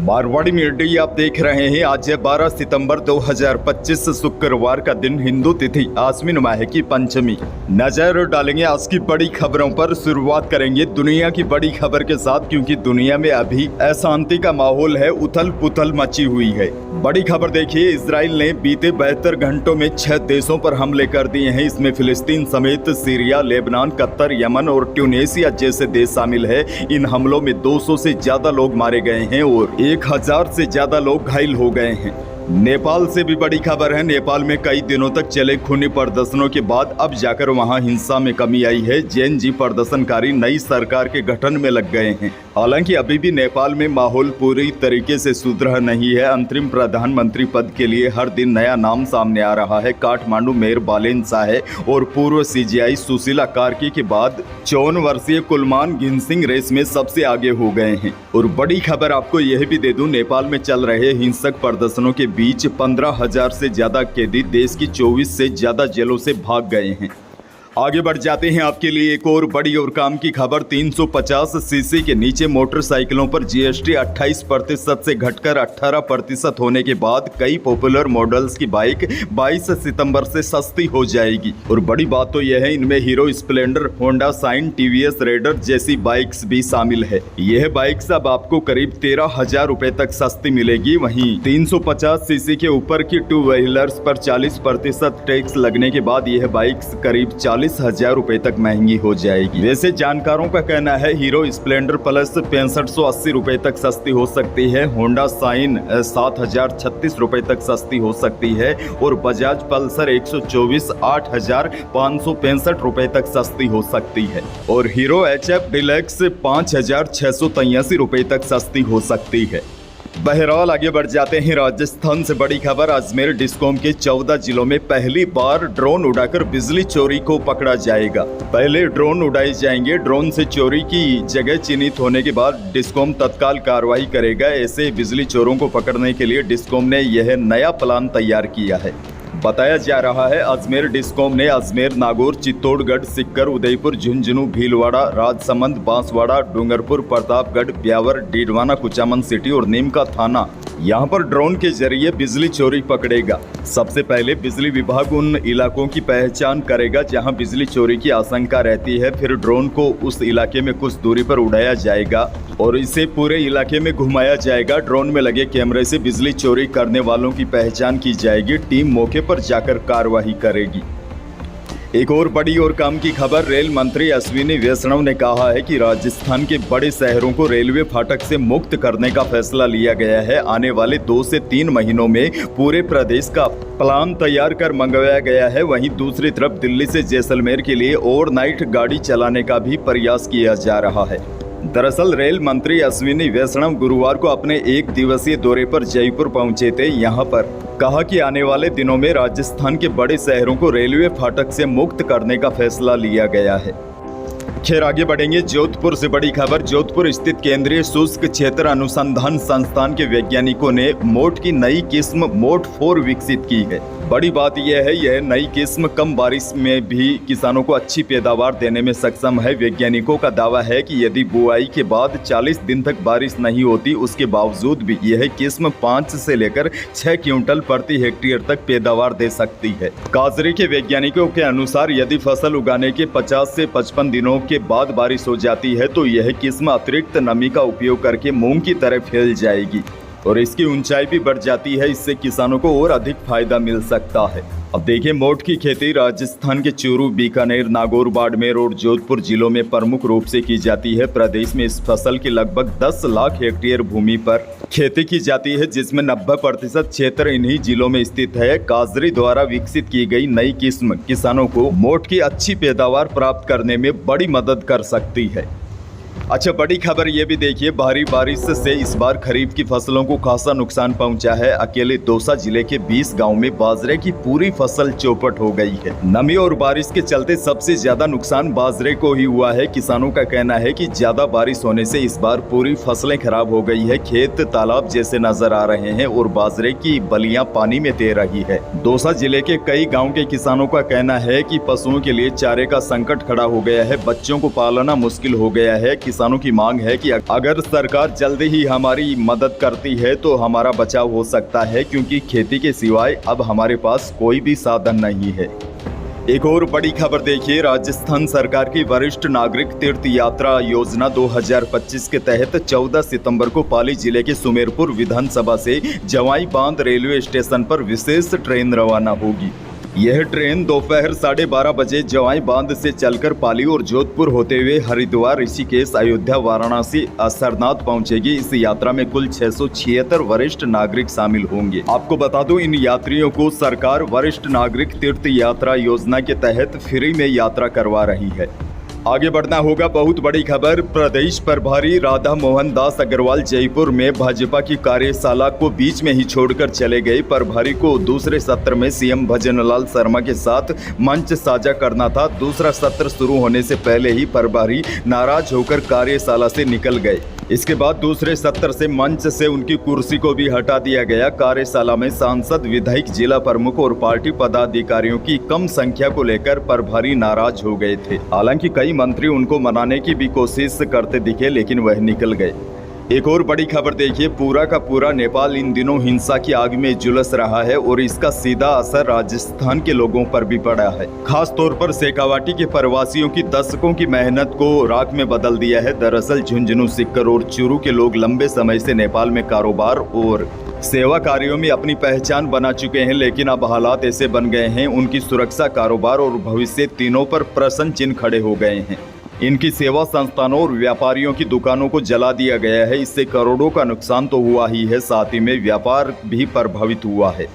Marwari media आप देख रहे हैं। आज है 12 सितंबर 2025 शुक्रवार का दिन, हिंदू तिथि आश्विन माह की पंचमी। नजर डालेंगे आज की बड़ी खबरों पर। शुरुआत करेंगे दुनिया की बड़ी खबर के साथ, क्योंकि दुनिया में अभी अशांति का माहौल है, उथल पुथल मची हुई है। बड़ी खबर देखिए, इजराइल ने बीते 72 घंटों में 6 देशों पर हमले कर दिए हैं। इसमें फिलिस्तीन समेत सीरिया, लेबनान, कतर, यमन और ट्यूनीशिया जैसे देश शामिल है। इन हमलों में 200 से ज्यादा लोग मारे गए हैं और 1000 से ज्यादा लोग घायल हो गए हैं। नेपाल से भी बड़ी खबर है। नेपाल में कई दिनों तक चले खूनी प्रदर्शनों के बाद अब जाकर वहां हिंसा में कमी आई है। जेएनजी प्रदर्शनकारी नई सरकार के गठन में लग गए हैं। हालांकि अभी भी नेपाल में माहौल पूरी तरीके से सुधरा नहीं है। अंतरिम प्रधानमंत्री पद के लिए हर दिन नया नाम सामने आ रहा है। काठमांडू मेयर बालेन शाह और पूर्व सीजीआई सुशीला कार्की के बाद 54 वर्षीय कुलमान घिनसिंग रेस में सबसे आगे हो गए हैं। और बड़ी खबर आपको यह भी दे दूं, नेपाल में चल रहे हिंसक प्रदर्शनों के बीच 15,000 से ज्यादा कैदी देश की 24 से ज्यादा जेलों से भाग गए हैं। आगे बढ़ जाते हैं आपके लिए एक और बड़ी और काम की खबर। 350 सीसी के नीचे मोटरसाइकिलों पर जीएसटी 28% से घटकर 18% होने के बाद कई पॉपुलर मॉडल्स की बाइक 22 सितंबर से सस्ती हो जाएगी। और बड़ी बात तो यह है, इनमें Hero Splendor, Honda Shine, TVS Raider जैसी बाइक्स भी शामिल है। यह बाइक्स अब आपको करीब 13,000 रुपए तक सस्ती मिलेगी। वहीं 350 सीसी के ऊपर की 2 व्हीलर्स पर 40% टैक्स लगने के बाद यह बाइक्स करीब 40,000 रुपए तक महंगी हो जाएगी। वैसे जानकारों का कहना है हीरो स्प्लेंडर प्लस 6580 रुपए तक सस्ती हो सकती है। होंडा साइन 7036 रुपए तक सस्ती हो सकती है और बजाज पल्सर 124 8565 रुपए तक सस्ती हो सकती है। और हीरो HF डिलक्स 5683 रुपए तक सस्ती हो सकती है। बहरहाल आगे बढ़ जाते हैं। राजस्थान से बड़ी खबर। अजमेर डिस्कॉम के 14 जिलों में पहली बार ड्रोन उड़ाकर बिजली चोरी को पकड़ा जाएगा। पहले ड्रोन उड़ाए जाएंगे। ड्रोन से चोरी की जगह चिन्हित होने के बाद डिस्कॉम तत्काल कार्रवाई करेगा। ऐसे बिजली चोरों को पकड़ने के लिए डिस्कॉम ने यह नया प्लान तैयार किया है। बताया जा रहा है अजमेर डिस्कॉम ने अजमेर, नागौर, चित्तौड़गढ़, सिक्कर, उदयपुर, झुंझुनू, भीलवाड़ा, राजसमंद, बांसवाड़ा, डूंगरपुर, प्रतापगढ़, ब्यावर, डीडवाना, कुचामन सिटी और नीमका थाना, यहाँ पर ड्रोन के जरिए बिजली चोरी पकड़ेगा। सबसे पहले बिजली विभाग उन इलाकों की पहचान करेगा जहाँ बिजली चोरी की आशंका रहती है। फिर ड्रोन को उस इलाके में कुछ दूरी पर उड़ाया जाएगा और इसे पूरे इलाके में घुमाया जाएगा। ड्रोन में लगे कैमरे से बिजली चोरी करने वालों की पहचान की जाएगी। टीम मौके पर जाकर कार्रवाई करेगी। एक और बड़ी और काम की खबर। रेल मंत्री अश्विनी वैष्णव ने कहा है कि राजस्थान के बड़े शहरों को रेलवे फाटक से मुक्त करने का फैसला लिया गया है। आने वाले 2 से 3 महीनों में पूरे प्रदेश का प्लान तैयार कर मंगवाया गया है। वहीं दूसरी तरफ दिल्ली से जैसलमेर के लिए ओवरनाइट गाड़ी चलाने का भी प्रयास किया जा रहा है। दरअसल रेल मंत्री अश्विनी वैष्णव गुरुवार को अपने 1 दिवसीय दौरे पर जयपुर पहुंचे थे। यहां पर कहा कि आने वाले दिनों में राजस्थान के बड़े शहरों को रेलवे फाटक से मुक्त करने का फैसला लिया गया है। खैर आगे बढ़ेंगे। जोधपुर से बड़ी खबर। जोधपुर स्थित केंद्रीय शुष्क क्षेत्र अनुसंधान संस्थान के वैज्ञानिकों ने मोठ की नई किस्म मोठ 4 विकसित की है। बड़ी बात यह है, यह नई किस्म कम बारिश में भी किसानों को अच्छी पैदावार देने में सक्षम है। वैज्ञानिकों का दावा है कि यदि बुआई के बाद 40 दिन तक बारिश नहीं होती, उसके बावजूद भी यह किस्म 5 से लेकर 6 क्विंटल प्रति हेक्टेयर तक पैदावार दे सकती है। काजरी के वैज्ञानिकों के अनुसार यदि फसल उगाने के 50 से 55 दिनों के बाद बारिश हो जाती है तो यह किस्म अतिरिक्त नमी का उपयोग करके मूंग की तरह फैल जाएगी और इसकी ऊंचाई भी बढ़ जाती है। इससे किसानों को और अधिक फायदा मिल सकता है। अब देखिए, मोठ की खेती राजस्थान के चूरू, बीकानेर, नागौर, बाड़मेर और जोधपुर जिलों में प्रमुख रूप से की जाती है। प्रदेश में इस फसल की लगभग 10 लाख हेक्टेयर भूमि पर खेती की जाती है, जिसमें 90% क्षेत्र इन्हीं जिलों में स्थित है। काजरी द्वारा विकसित की गई नई किस्म किसानों को मोठ की अच्छी पैदावार प्राप्त करने में बड़ी मदद कर सकती है। अच्छा, बड़ी खबर ये भी देखिए, भारी बारिश से इस बार खरीफ की फसलों को खासा नुकसान पहुंचा है। अकेले दौसा जिले के 20 गांव में बाजरे की पूरी फसल चौपट हो गई है। नमी और बारिश के चलते सबसे ज्यादा नुकसान बाजरे को ही हुआ है। किसानों का कहना है कि ज्यादा बारिश होने से इस बार पूरी फसलें खराब हो गई है। खेत तालाब जैसे नजर आ रहे हैं और बाजरे की बलियां पानी में तैर रही है। दौसा जिले के कई गाँव के किसानों का कहना है कि पशुओं के लिए चारे का संकट खड़ा हो गया है। बच्चों को पालना मुश्किल हो गया है। किसानों की मांग है कि अगर सरकार जल्दी ही हमारी मदद करती है तो हमारा बचाव हो सकता है, क्योंकि खेती के सिवाय अब हमारे पास कोई भी साधन नहीं है। एक और बड़ी खबर देखिए, राजस्थान सरकार की वरिष्ठ नागरिक तीर्थ यात्रा योजना 2025 के तहत 14 सितंबर को पाली जिले के सुमेरपुर विधानसभा से जवाई बांध रेलवे स्टेशन पर विशेष ट्रेन रवाना होगी। यह ट्रेन दोपहर 12:30 बजे जवाई बांध से चलकर पाली और जोधपुर होते हुए हरिद्वार, ऋषिकेश, अयोध्या, वाराणसी, सरनाथ पहुंचेगी। इस यात्रा में कुल 676 वरिष्ठ नागरिक शामिल होंगे। आपको बता दूं, इन यात्रियों को सरकार वरिष्ठ नागरिक तीर्थ यात्रा योजना के तहत फ्री में यात्रा करवा रही है। आगे बढ़ना होगा, बहुत बड़ी खबर। प्रदेश प्रभारी राधा मोहन दास अग्रवाल जयपुर में भाजपा की कार्यशाला को बीच में ही छोड़कर चले गए। प्रभारी को दूसरे सत्र में सीएम भजनलाल शर्मा के साथ मंच साझा करना था। दूसरा सत्र शुरू होने से पहले ही प्रभारी नाराज होकर कार्यशाला से निकल गए। इसके बाद दूसरे सत्र से मंच से उनकी कुर्सी को भी हटा दिया गया। कार्यशाला में सांसद, विधायक, जिला प्रमुख और पार्टी पदाधिकारियों की कम संख्या को लेकर प्रभारी नाराज हो गए थे। हालांकि कई मंत्री उनको मनाने की भी कोशिश करते दिखे, लेकिन वह निकल गए। एक और बड़ी खबर देखिए, पूरा का पूरा नेपाल इन दिनों हिंसा की आग में झुलस रहा है और इसका सीधा असर राजस्थान के लोगों पर भी पड़ा है। खास तौर पर शेखावाटी के प्रवासियों की दशकों की मेहनत को राख में बदल दिया है। दरअसल झुंझुनू, सिक्कर और चूरू के लोग लंबे समय से नेपाल में कारोबार और सेवा कार्यों में अपनी पहचान बना चुके हैं, लेकिन अब हालात ऐसे बन गए हैं, उनकी सुरक्षा, कारोबार और भविष्य तीनों पर प्रश्न चिन्ह खड़े हो गए हैं। इनकी सेवा संस्थानों और व्यापारियों की दुकानों को जला दिया गया है। इससे करोड़ों का नुकसान तो हुआ ही है, साथ ही में व्यापार भी प्रभावित हुआ है।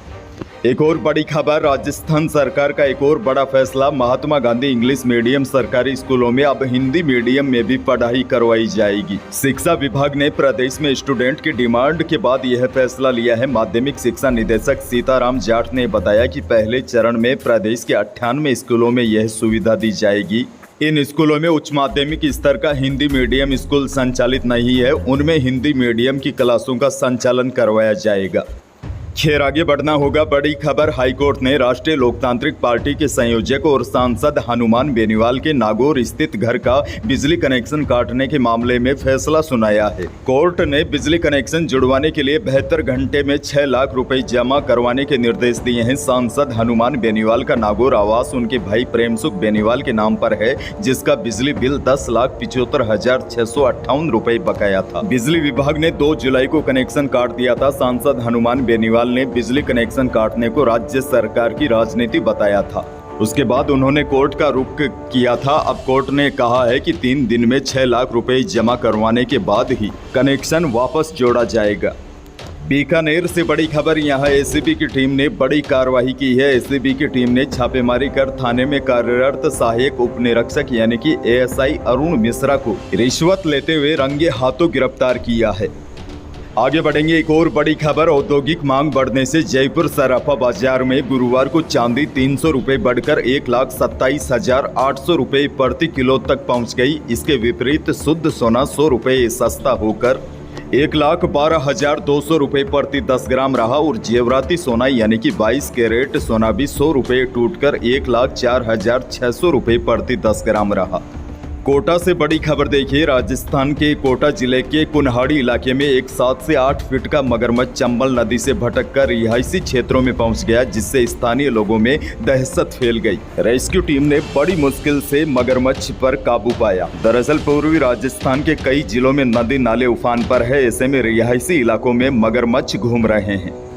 एक और बड़ी खबर, राजस्थान सरकार का एक और बड़ा फैसला। महात्मा गांधी इंग्लिश मीडियम सरकारी स्कूलों में अब हिंदी मीडियम में भी पढ़ाई करवाई जाएगी। शिक्षा विभाग ने प्रदेश में स्टूडेंट की डिमांड के बाद यह फैसला लिया है। माध्यमिक शिक्षा निदेशक सीताराम जाट ने बताया कि पहले चरण में प्रदेश के 98 स्कूलों में यह सुविधा दी जाएगी। इन स्कूलों में उच्च माध्यमिक स्तर का हिंदी मीडियम स्कूल संचालित नहीं है, उनमें हिंदी मीडियम की क्लासों का संचालन करवाया जाएगा। खैर, आगे बढ़ना होगा, बड़ी खबर। हाईकोर्ट ने राष्ट्रीय लोकतांत्रिक पार्टी के संयोजक और सांसद हनुमान बेनीवाल के नागौर स्थित घर का बिजली कनेक्शन काटने के मामले में फैसला सुनाया है। कोर्ट ने बिजली कनेक्शन जुड़वाने के लिए 72 घंटे में 6 लाख रुपए जमा करवाने के निर्देश दिए हैं। सांसद हनुमान बेनीवाल का नागौर आवास उनके भाई प्रेमसुख बेनीवाल के नाम पर है, जिसका बिजली बिल 10,75,658 रुपए बकाया था। बिजली विभाग ने 2 जुलाई को कनेक्शन काट दिया था। सांसद हनुमान बेनीवाल ने बिजली कनेक्शन काटने को राज्य सरकार की राजनीति बताया था। उसके बाद उन्होंने कोर्ट का रुख किया था। अब कोर्ट ने कहा है कि 3 दिन में 6 लाख रुपए जमा करवाने के बाद ही कनेक्शन वापस जोड़ा जाएगा। बीकानेर से बड़ी खबर, यहाँ एसीबी की टीम ने बड़ी कार्रवाई की है। एसीबी की टीम ने छापेमारी कर थाने में कार्यरत सहायक उप निरीक्षक यानी कि एएसआई अरुण मिश्रा को रिश्वत लेते हुए रंगे हाथों गिरफ्तार किया है। आगे बढ़ेंगे, एक और बड़ी खबर। औद्योगिक मांग बढ़ने से जयपुर सराफा बाजार में गुरुवार को चांदी 300 रुपये बढ़कर 1,27,800 रुपये प्रति किलो तक पहुंच गई। इसके विपरीत शुद्ध सोना 100 रुपये सस्ता होकर 1,12,200 रुपये प्रति 10 ग्राम रहा और जेवराती सोना यानी कि 22 कैरेट सोना भी 100 रुपये टूटकर 1,04,600 रुपये प्रति 10 ग्राम रहा। कोटा से बड़ी खबर देखिए, राजस्थान के कोटा जिले के कुन्हाड़ी इलाके में एक 7 से 8 फीट का मगरमच्छ चंबल नदी से भटककर रिहायशी क्षेत्रों में पहुंच गया, जिससे स्थानीय लोगों में दहशत फैल गई। रेस्क्यू टीम ने बड़ी मुश्किल से मगरमच्छ पर काबू पाया। दरअसल पूर्वी राजस्थान के कई जिलों में नदी नाले उफान पर है, ऐसे में रिहायशी इलाकों में मगरमच्छ घूम रहे हैं।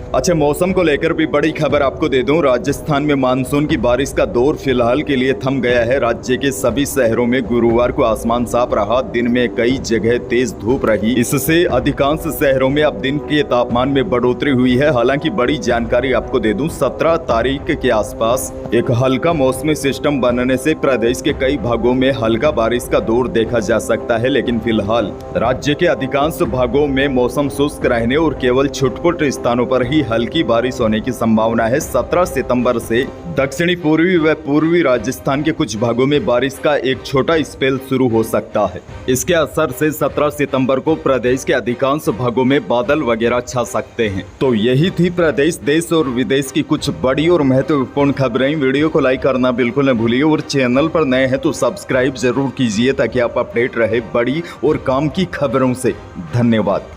अच्छा, मौसम को लेकर भी बड़ी खबर आपको दे दूं। राजस्थान में मानसून की बारिश का दौर फिलहाल के लिए थम गया है। राज्य के सभी शहरों में गुरुवार को आसमान साफ रहा। दिन में कई जगह तेज धूप रही। इससे अधिकांश शहरों में अब दिन के तापमान में बढ़ोतरी हुई है। हालांकि बड़ी जानकारी आपको दे दूं, 17 तारीख के आसपास एक हल्का मौसमी सिस्टम बनने से प्रदेश के कई भागों में हल्का बारिश का दौर देखा जा सकता है, लेकिन फिलहाल राज्य के अधिकांश भागों में मौसम शुष्क रहने और केवल छुटपुट स्थानों पर ही की हल्की बारिश होने की संभावना है। 17 सितंबर से दक्षिणी पूर्वी व पूर्वी राजस्थान के कुछ भागों में बारिश का एक छोटा स्पेल शुरू हो सकता है। इसके असर से 17 सितंबर को प्रदेश के अधिकांश भागों में बादल वगैरह छा सकते हैं। तो यही थी प्रदेश, देश और विदेश की कुछ बड़ी और महत्वपूर्ण खबरें। वीडियो को लाइक करना बिल्कुल न भूलिए और चैनल पर नए हैं तो सब्सक्राइब जरूर कीजिए ताकि आप अपडेट रहे बड़ी और काम की खबरों से। धन्यवाद।